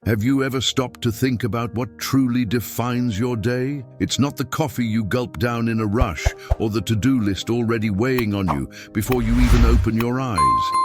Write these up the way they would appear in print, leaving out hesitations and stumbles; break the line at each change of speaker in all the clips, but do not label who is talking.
Have you ever stopped to think about what truly defines your day? It's not the coffee you gulp down in a rush or the to-do list already weighing on you before you even open your eyes.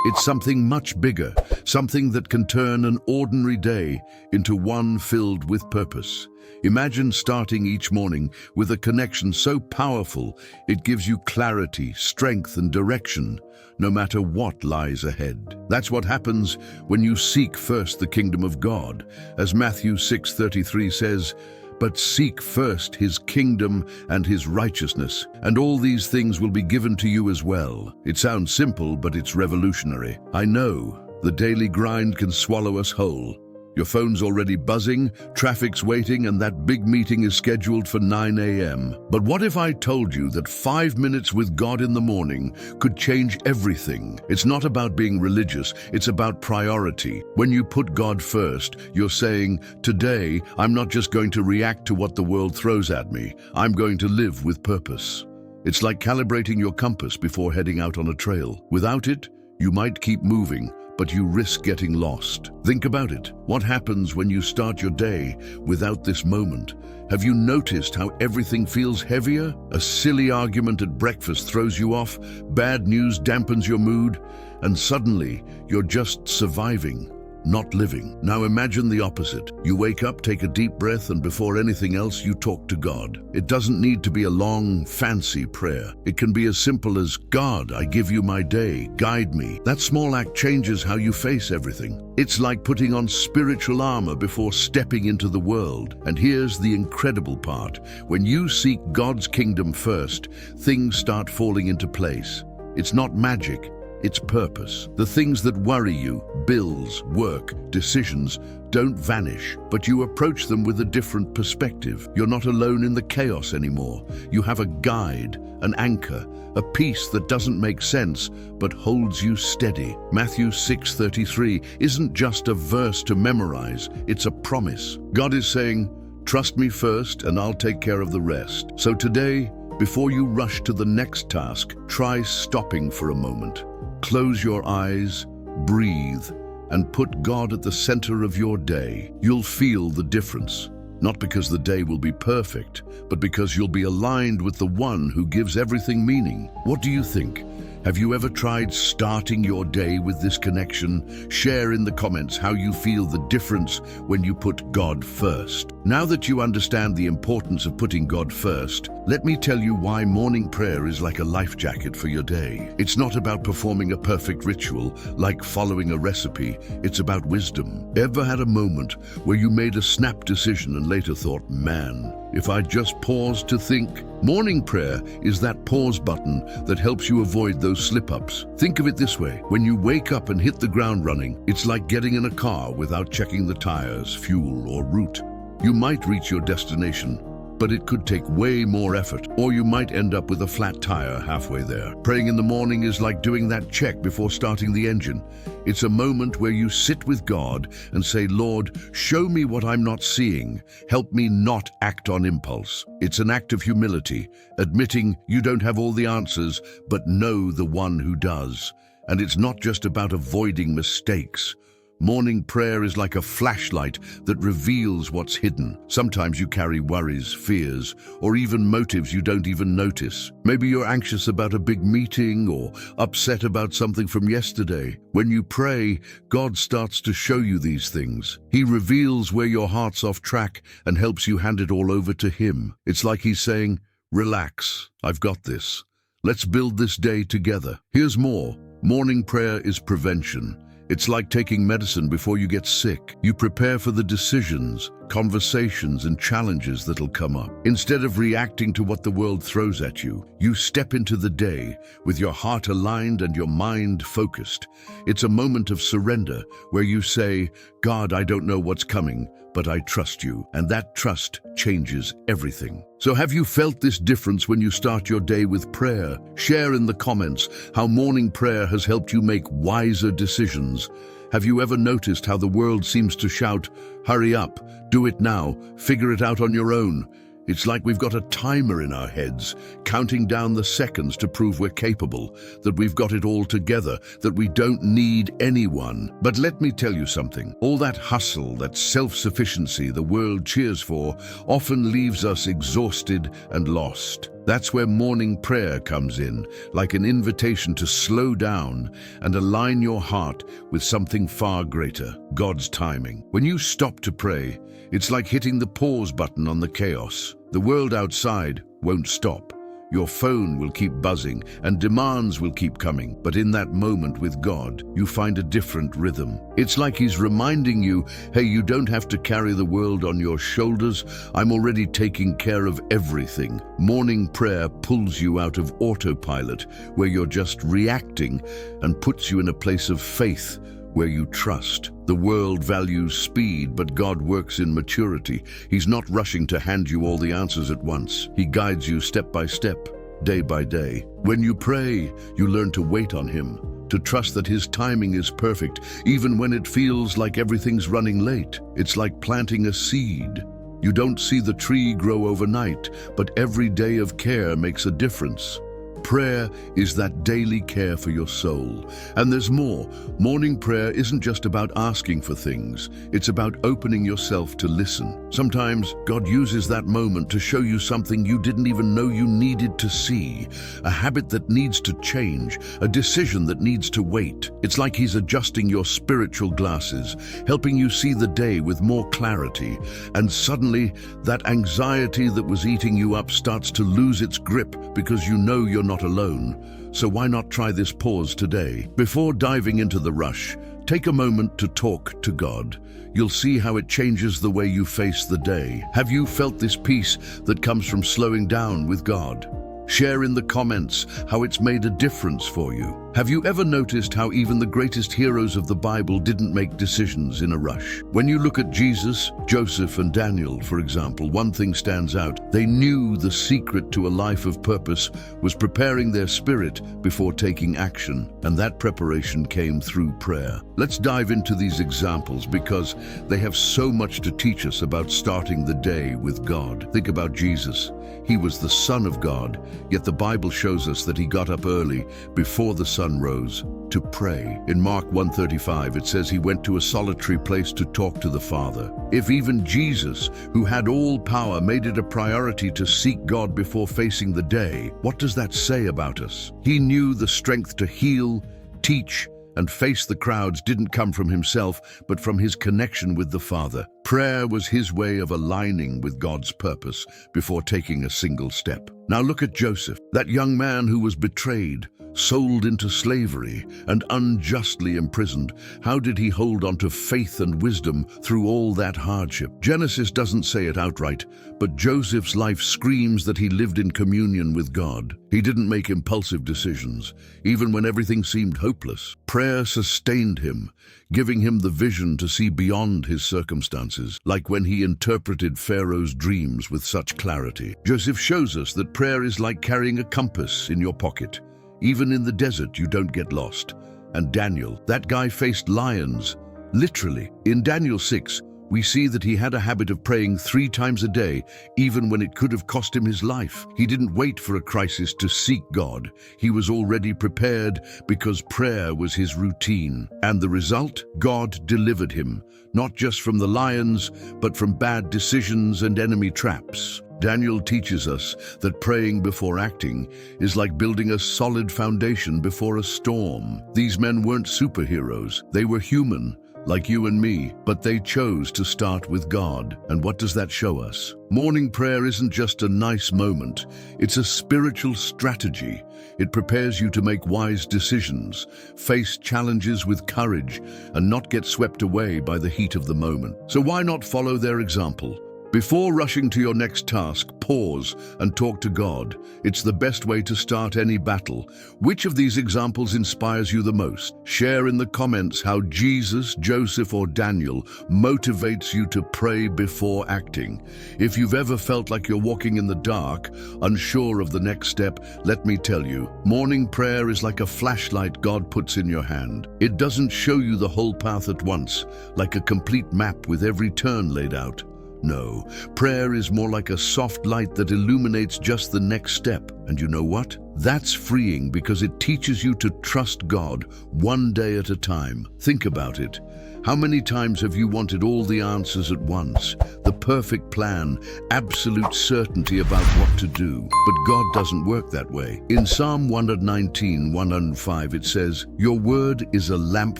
It's something much bigger, something that can turn an ordinary day into one filled with purpose. Imagine starting each morning with a connection so powerful it gives you clarity, strength, and direction, no matter what lies ahead. That's what happens when you seek first the kingdom of God. As Matthew 6:33 says, "But seek first his kingdom and his righteousness, and all these things will be given to you as well." It sounds simple, but it's revolutionary. I know, the daily grind can swallow us whole. Your phone's already buzzing, traffic's waiting, and that big meeting is scheduled for 9 a.m. But what if I told you that 5 minutes with God in the morning could change everything? It's not about being religious, it's about priority. When you put God first, you're saying, "Today, I'm not just going to react to what the world throws at me, I'm going to live with purpose." It's like calibrating your compass before heading out on a trail. Without it, you might keep moving, but you risk getting lost. Think about it. What happens when you start your day without this moment? Have you noticed how everything feels heavier? A silly argument at breakfast throws you off, bad news dampens your mood, and suddenly you're just surviving, not living. Now imagine the opposite. You wake up, take a deep breath, and before anything else, you talk to God. It doesn't need to be a long, fancy prayer. It can be as simple as, "God, I give you my day, guide me." That small act changes how you face everything. It's like putting on spiritual armor before stepping into the world. And here's the incredible part. When you seek God's kingdom first, things start falling into place. It's not magic. It's purpose. The things that worry you, bills, work, decisions, don't vanish, but you approach them with a different perspective. You're not alone in the chaos anymore. You have a guide, an anchor, a peace that doesn't make sense, but holds you steady. Matthew 6:33 isn't just a verse to memorize, it's a promise. God is saying, "Trust me first and I'll take care of the rest." So today, before you rush to the next task, try stopping for a moment. Close your eyes, breathe, and put God at the center of your day. You'll feel the difference. Not because the day will be perfect, but because you'll be aligned with the one who gives everything meaning. What do you think? Have you ever tried starting your day with this connection? Share in the comments how you feel the difference when you put God first. Now that you understand the importance of putting God first, let me tell you why morning prayer is like a life jacket for your day. It's not about performing a perfect ritual, like following a recipe. It's about wisdom. Ever had a moment where you made a snap decision and later thought, "Man, if I just paused to think"? Morning prayer is that pause button that helps you avoid those slip-ups. Think of it this way. When you wake up and hit the ground running, it's like getting in a car without checking the tires, fuel, or route. You might reach your destination, but it could take way more effort, or you might end up with a flat tire halfway there. Praying in the morning is like doing that check before starting the engine. It's a moment where you sit with God and say, "Lord, show me what I'm not seeing. Help me not act on impulse." It's an act of humility, admitting you don't have all the answers, but know the one who does. And it's not just about avoiding mistakes. Morning prayer is like a flashlight that reveals what's hidden. Sometimes you carry worries, fears, or even motives you don't even notice. Maybe you're anxious about a big meeting or upset about something from yesterday. When you pray, God starts to show you these things. He reveals where your heart's off track and helps you hand it all over to Him. It's like He's saying, "Relax, I've got this. Let's build this day together." Here's more. Morning prayer is prevention. It's like taking medicine before you get sick. You prepare for the decisions, conversations, and challenges that'll come up. Instead of reacting to what the world throws at you, you step into the day with your heart aligned and your mind focused. It's a moment of surrender where you say, "God, I don't know what's coming, but I trust you." And that trust changes everything. So have you felt this difference when you start your day with prayer? Share in the comments how morning prayer has helped you make wiser decisions. Have you ever noticed how the world seems to shout, "Hurry up, do it now, figure it out on your own"? It's like we've got a timer in our heads, counting down the seconds to prove we're capable, that we've got it all together, that we don't need anyone. But let me tell you something. All that hustle, that self-sufficiency the world cheers for, often leaves us exhausted and lost. That's where morning prayer comes in, like an invitation to slow down and align your heart with something far greater, God's timing. When you stop to pray, it's like hitting the pause button on the chaos. The world outside won't stop. Your phone will keep buzzing and demands will keep coming. But in that moment with God, you find a different rhythm. It's like He's reminding you, hey, you don't have to carry the world on your shoulders. I'm already taking care of everything. Morning prayer pulls you out of autopilot, where you're just reacting, and puts you in a place of faith, where you trust. The world values speed, but God works in maturity. He's not rushing to hand you all the answers at once. He guides you step by step, day by day. When you pray, you learn to wait on Him, to trust that His timing is perfect, even when it feels like everything's running late. It's like planting a seed. You don't see the tree grow overnight, but every day of care makes a difference. Prayer is that daily care for your soul. And there's more. Morning prayer isn't just about asking for things. It's about opening yourself to listen. Sometimes God uses that moment to show you something you didn't even know you needed to see. A habit that needs to change, a decision that needs to wait. It's like He's adjusting your spiritual glasses, helping you see the day with more clarity. And suddenly, that anxiety that was eating you up starts to lose its grip, because you know you're not alone. So why not try this pause today? Before diving into the rush, take a moment to talk to God. You'll see how it changes the way you face the day. Have you felt this peace that comes from slowing down with God? Share in the comments how it's made a difference for you. Have you ever noticed how even the greatest heroes of the Bible didn't make decisions in a rush? When you look at Jesus, Joseph, and Daniel, for example, one thing stands out. They knew the secret to a life of purpose was preparing their spirit before taking action, and that preparation came through prayer. Let's dive into these examples because they have so much to teach us about starting the day with God. Think about Jesus. He was the Son of God, yet the Bible shows us that He got up early, before the sun rose, to pray. In Mark 1:35, it says He went to a solitary place to talk to the Father. If even Jesus, who had all power, made it a priority to seek God before facing the day, what does that say about us? He knew the strength to heal, teach, and face the crowds didn't come from Himself, but from His connection with the Father. Prayer was His way of aligning with God's purpose before taking a single step. Now look at Joseph, that young man who was betrayed, sold into slavery, and unjustly imprisoned. How did he hold on to faith and wisdom through all that hardship? Genesis doesn't say it outright, but Joseph's life screams that he lived in communion with God. He didn't make impulsive decisions, even when everything seemed hopeless. Prayer sustained him, giving him the vision to see beyond his circumstances, like when he interpreted Pharaoh's dreams with such clarity. Joseph shows us that prayer is like carrying a compass in your pocket. Even in the desert, you don't get lost. And Daniel, that guy faced lions, literally. In Daniel 6, we see that he had a habit of praying 3 times a day, even when it could have cost him his life. He didn't wait for a crisis to seek God. He was already prepared because prayer was his routine. And the result? God delivered him, not just from the lions, but from bad decisions and enemy traps. Daniel teaches us that praying before acting is like building a solid foundation before a storm. These men weren't superheroes. They were human, like you and me, but they chose to start with God. And what does that show us? Morning prayer isn't just a nice moment. It's a spiritual strategy. It prepares you to make wise decisions, face challenges with courage, and not get swept away by the heat of the moment. So why not follow their example? Before rushing to your next task, pause and talk to God. It's the best way to start any battle. Which of these examples inspires you the most? Share in the comments how Jesus, Joseph, or Daniel motivates you to pray before acting. If you've ever felt like you're walking in the dark, unsure of the next step, let me tell you, morning prayer is like a flashlight God puts in your hand. It doesn't show you the whole path at once, like a complete map with every turn laid out. No, prayer is more like a soft light that illuminates just the next step. And you know what? That's freeing because it teaches you to trust God one day at a time. Think about it. How many times have you wanted all the answers at once? The perfect plan, absolute certainty about what to do. But God doesn't work that way. In Psalm 119, 105, it says, "Your word is a lamp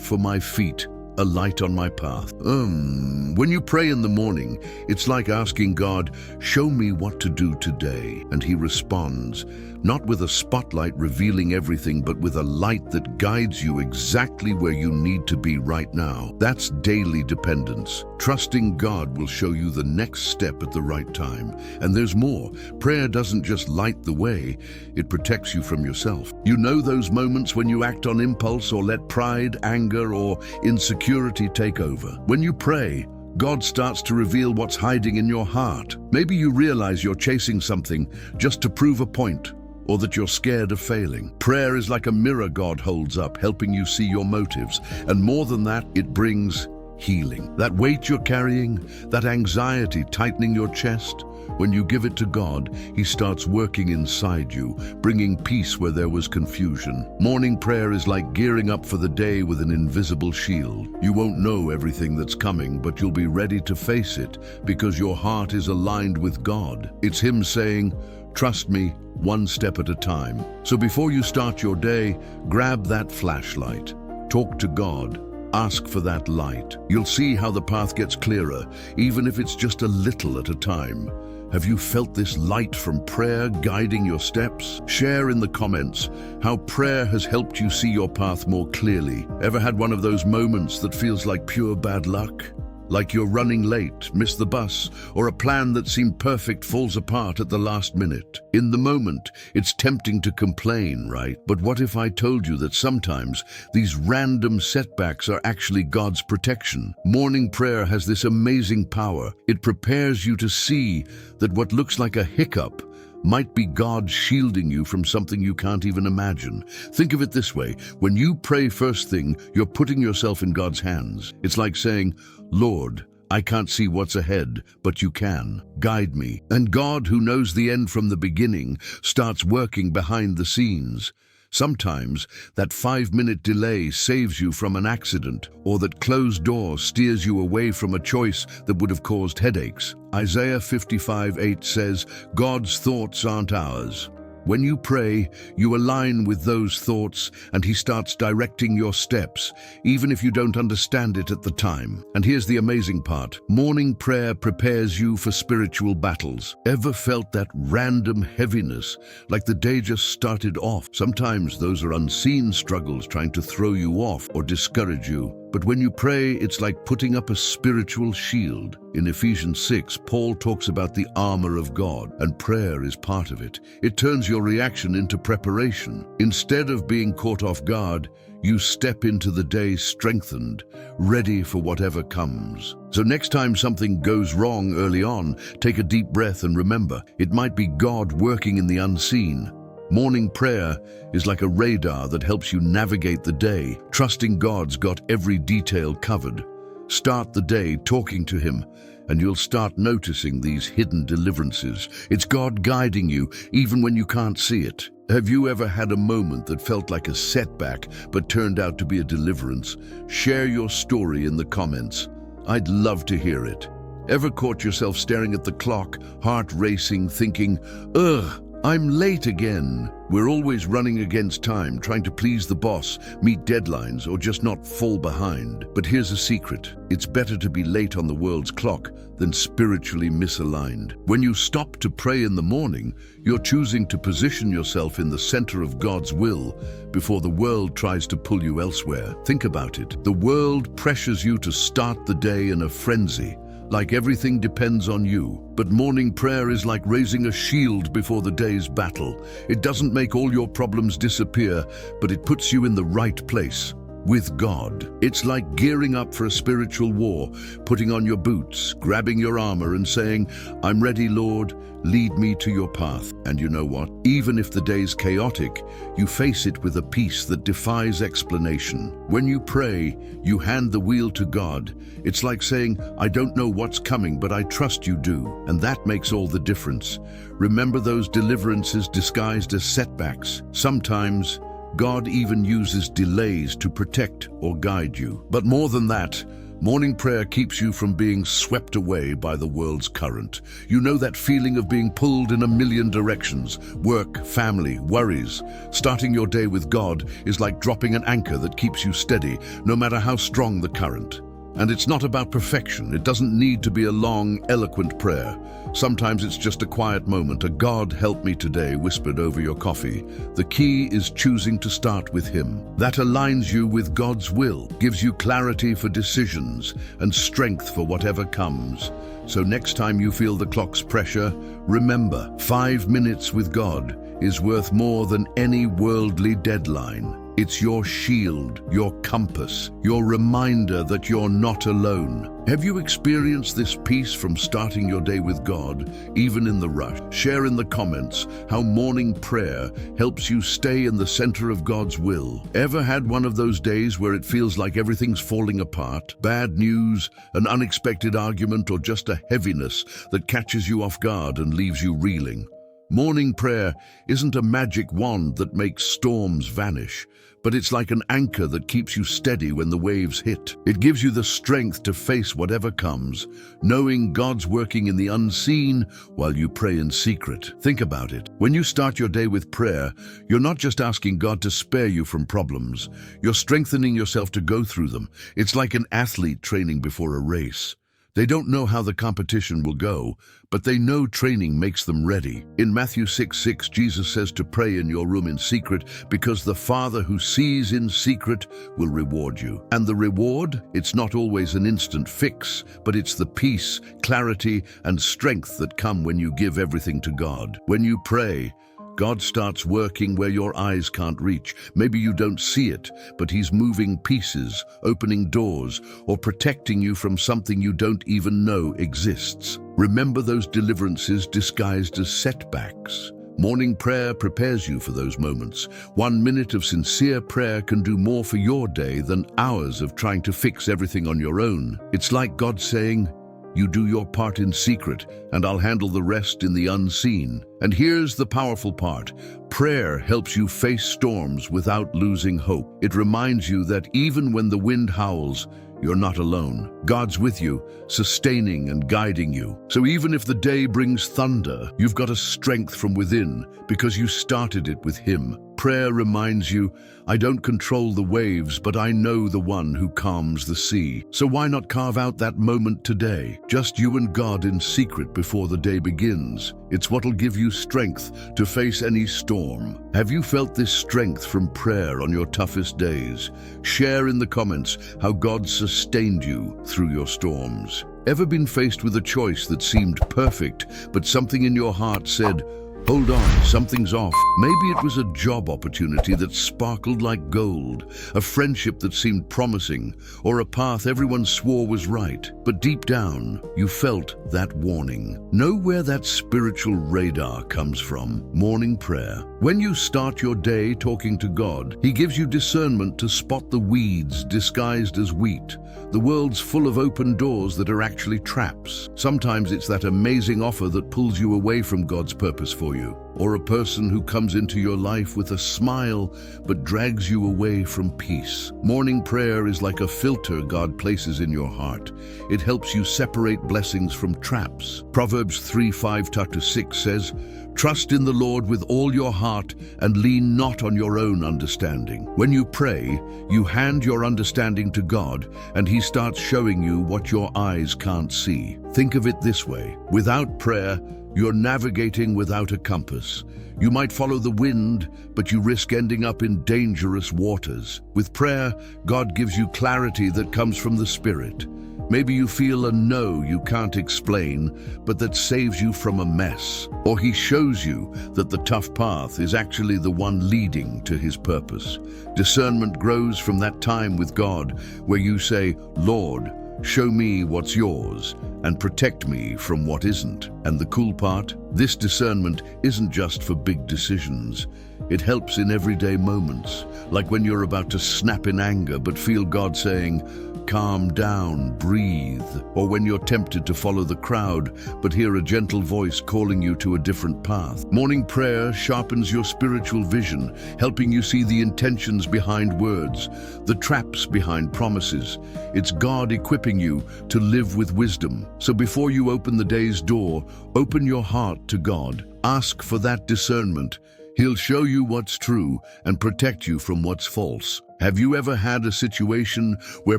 for my feet, a light on my path." When you pray in the morning, it's like asking God, "Show me what to do today." And He responds, not with a spotlight revealing everything, but with a light that guides you exactly where you need to be right now. That's daily dependence. Trusting God will show you the next step at the right time. And there's more. Prayer doesn't just light the way, it protects you from yourself. You know those moments when you act on impulse or let pride, anger, or insecurity take over? When you pray, God starts to reveal what's hiding in your heart. Maybe you realize you're chasing something just to prove a point, or that you're scared of failing. Prayer is like a mirror God holds up, helping you see your motives. And more than that, it brings healing. That weight you're carrying, that anxiety tightening your chest, when you give it to God, He starts working inside you, bringing peace where there was confusion. Morning prayer is like gearing up for the day with an invisible shield. You won't know everything that's coming, but you'll be ready to face it because your heart is aligned with God. It's Him saying, "Trust me, one step at a time." So before you start your day, grab that flashlight. Talk to God. Ask for that light. You'll see how the path gets clearer, even if it's just a little at a time. Have you felt this light from prayer guiding your steps? Share in the comments how prayer has helped you see your path more clearly. Ever had one of those moments that feels like pure bad luck? Like you're running late, miss the bus, or a plan that seemed perfect falls apart at the last minute. In the moment, it's tempting to complain, right? But what if I told you that sometimes these random setbacks are actually God's protection? Morning prayer has this amazing power. It prepares you to see that what looks like a hiccup might be God shielding you from something you can't even imagine. Think of it this way. When you pray first thing, you're putting yourself in God's hands. It's like saying, "Lord, I can't see what's ahead, but you can. Guide me." And God, who knows the end from the beginning, starts working behind the scenes. Sometimes that 5-minute delay saves you from an accident, or that closed door steers you away from a choice that would have caused headaches. Isaiah 55:8 says, "God's thoughts aren't ours." When you pray, you align with those thoughts and He starts directing your steps, even if you don't understand it at the time. And here's the amazing part. Morning prayer prepares you for spiritual battles. Ever felt that random heaviness, like the day just started off? Sometimes those are unseen struggles trying to throw you off or discourage you. But when you pray, it's like putting up a spiritual shield. In Ephesians 6, Paul talks about the armor of God, and prayer is part of it. It turns your reaction into preparation. Instead of being caught off guard, you step into the day strengthened, ready for whatever comes. So next time something goes wrong early on, take a deep breath and remember, it might be God working in the unseen. Morning prayer is like a radar that helps you navigate the day, trusting God's got every detail covered. Start the day talking to Him, and you'll start noticing these hidden deliverances. It's God guiding you, even when you can't see it. Have you ever had a moment that felt like a setback, but turned out to be a deliverance? Share your story in the comments. I'd love to hear it. Ever caught yourself staring at the clock, heart racing, thinking, "Ugh, I'm late again"? We're always running against time, trying to please the boss, meet deadlines, or just not fall behind. But here's a secret. It's better to be late on the world's clock than spiritually misaligned. When you stop to pray in the morning, you're choosing to position yourself in the center of God's will before the world tries to pull you elsewhere. Think about it. The world pressures you to start the day in a frenzy, like everything depends on you. But morning prayer is like raising a shield before the day's battle. It doesn't make all your problems disappear, but it puts you in the right place. with God. It's like gearing up for a spiritual war, putting on your boots, grabbing your armor and saying, "I'm ready, Lord, lead me to your path." And you know what? Even if the day's chaotic, you face it with a peace that defies explanation. When you pray, you hand the wheel to God. It's like saying, "I don't know what's coming, but I trust you do." And that makes all the difference. Remember those deliverances disguised as setbacks? Sometimes, God even uses delays to protect or guide you. But more than that, morning prayer keeps you from being swept away by the world's current. You know that feeling of being pulled in a million directions: work, family, worries. Starting your day with God is like dropping an anchor that keeps you steady, no matter how strong the current. And it's not about perfection. It doesn't need to be a long, eloquent prayer. Sometimes it's just a quiet moment, a "God help me today" whispered over your coffee. The key is choosing to start with Him. That aligns you with God's will, gives you clarity for decisions and strength for whatever comes. So next time you feel the clock's pressure, remember, 5 minutes with God is worth more than any worldly deadline. It's your shield, your compass, your reminder that you're not alone. Have you experienced this peace from starting your day with God, even in the rush? Share in the comments how morning prayer helps you stay in the center of God's will. Ever had one of those days where it feels like everything's falling apart? Bad news, an unexpected argument, or just a heaviness that catches you off guard and leaves you reeling? Morning prayer isn't a magic wand that makes storms vanish, but it's like an anchor that keeps you steady when the waves hit. It gives you the strength to face whatever comes, knowing God's working in the unseen while you pray in secret. Think about it. When you start your day with prayer, you're not just asking God to spare you from problems. You're strengthening yourself to go through them. It's like an athlete training before a race. They don't know how the competition will go, but they know training makes them ready. In Matthew 6:6, Jesus says to pray in your room in secret, because the Father who sees in secret will reward you. And the reward, it's not always an instant fix, but it's the peace, clarity, and strength that come when you give everything to God. When you pray, God starts working where your eyes can't reach. Maybe you don't see it, but He's moving pieces, opening doors, or protecting you from something you don't even know exists. Remember those deliverances disguised as setbacks. Morning prayer prepares you for those moments. 1 minute of sincere prayer can do more for your day than hours of trying to fix everything on your own. It's like God saying, "You do your part in secret, and I'll handle the rest in the unseen." And here's the powerful part. Prayer helps you face storms without losing hope. It reminds you that even when the wind howls, you're not alone. God's with you, sustaining and guiding you. So even if the day brings thunder, you've got a strength from within because you started it with Him. Prayer reminds you, I don't control the waves, but I know the one who calms the sea. So why not carve out that moment today? Just you and God in secret before the day begins. It's what'll give you strength to face any storm. Have you felt this strength from prayer on your toughest days? Share in the comments how God sustained you through your storms. Ever been faced with a choice that seemed perfect, but something in your heart said, hold on, something's off? Maybe it was a job opportunity that sparkled like gold, a friendship that seemed promising, or a path everyone swore was right. But deep down, you felt that warning. Know where that spiritual radar comes from. Morning prayer. When you start your day talking to God, He gives you discernment to spot the weeds disguised as wheat. The world's full of open doors that are actually traps. Sometimes it's that amazing offer that pulls you away from God's purpose for you, or a person who comes into your life with a smile but drags you away from peace. Morning prayer is like a filter God places in your heart. It helps you separate blessings from traps. Proverbs 3:5-6 says, "Trust in the Lord with all your heart and lean not on your own understanding." When you pray, you hand your understanding to God and He starts showing you what your eyes can't see. Think of it this way. Without prayer, you're navigating without a compass. You might follow the wind, but you risk ending up in dangerous waters. With prayer, God gives you clarity that comes from the Spirit. Maybe you feel a no you can't explain, but that saves you from a mess. Or he shows you that the tough path is actually the one leading to his purpose. Discernment grows from that time with God where you say, Lord, show me what's yours and protect me from what isn't. And the cool part, this discernment isn't just for big decisions. It helps in everyday moments, like when you're about to snap in anger but feel God saying, calm down, breathe. Or when you're tempted to follow the crowd but hear a gentle voice calling you to a different path. Morning prayer sharpens your spiritual vision, helping you see the intentions behind words, the traps behind promises. It's God equipping you to live with wisdom. So before you open the day's door, open your heart to God. Ask for that discernment. He'll show you what's true and protect you from what's false. Have you ever had a situation where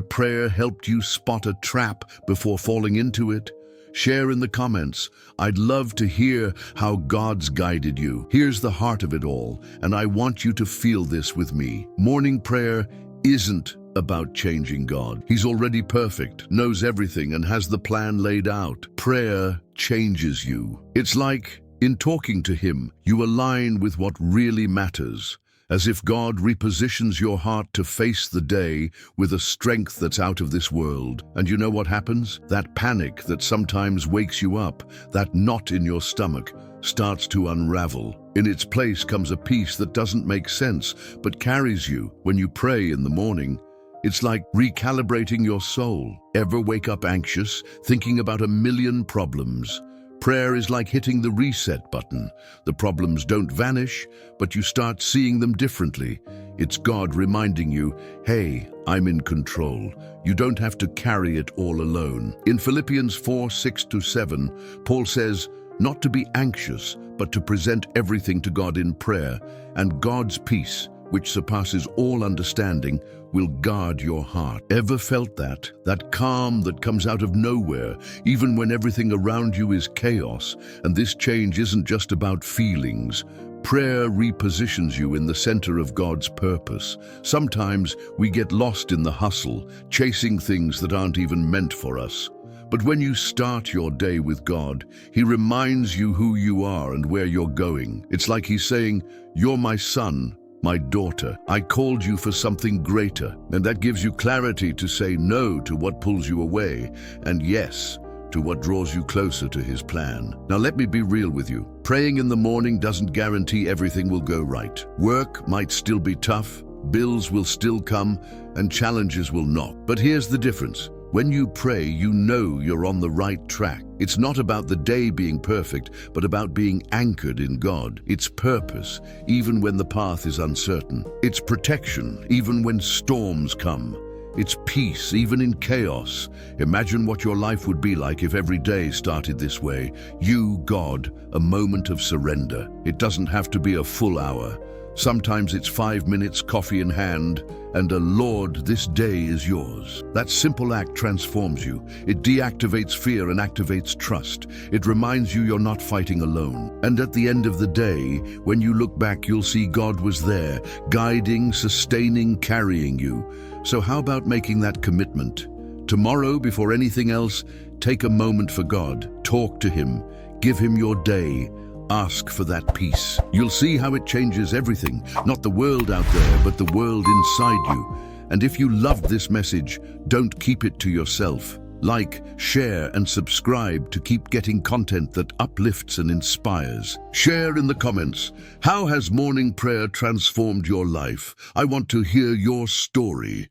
prayer helped you spot a trap before falling into it? Share in the comments. I'd love to hear how God's guided you. Here's the heart of it all, and I want you to feel this with me. Morning prayer isn't about changing God. He's already perfect, knows everything, and has the plan laid out. Prayer changes you. It's like, in talking to him, you align with what really matters, as if God repositions your heart to face the day with a strength that's out of this world. And you know what happens? That panic that sometimes wakes you up, that knot in your stomach, starts to unravel. In its place comes a peace that doesn't make sense, but carries you when you pray in the morning. It's like recalibrating your soul. Ever wake up anxious, thinking about a million problems? Prayer is like hitting the reset button. The problems don't vanish, but you start seeing them differently. It's God reminding you, hey, I'm in control. You don't have to carry it all alone. In Philippians 4:6-7, Paul says, not to be anxious, but to present everything to God in prayer, and God's peace, which surpasses all understanding, will guard your heart. Ever felt that? That calm that comes out of nowhere, even when everything around you is chaos. And this change isn't just about feelings. Prayer repositions you in the center of God's purpose. Sometimes we get lost in the hustle, chasing things that aren't even meant for us. But when you start your day with God, He reminds you who you are and where you're going. It's like He's saying, you're my son, my daughter, I called you for something greater. And that gives you clarity to say no to what pulls you away, and yes to what draws you closer to His plan. Now let me be real with you. Praying in the morning doesn't guarantee everything will go right. Work might still be tough, bills will still come, and challenges will knock. But here's the difference. When you pray, you know you're on the right track. It's not about the day being perfect, but about being anchored in God. It's purpose, even when the path is uncertain. It's protection, even when storms come. It's peace, even in chaos. Imagine what your life would be like if every day started this way. You, God, a moment of surrender. It doesn't have to be a full hour. Sometimes it's 5 minutes, coffee in hand, and a Lord, this day is yours. That simple act transforms you. It deactivates fear and activates trust. It reminds you you're not fighting alone. And at the end of the day, when you look back, you'll see God was there, guiding, sustaining, carrying you. So how about making that commitment? Tomorrow, before anything else, take a moment for God. Talk to Him. Give Him your day. Ask for that peace. You'll see how it changes everything, not the world out there, but the world inside you. And if you loved this message, don't keep it to yourself. Like, share, and subscribe to keep getting content that uplifts and inspires. Share in the comments. How has morning prayer transformed your life? I want to hear your story.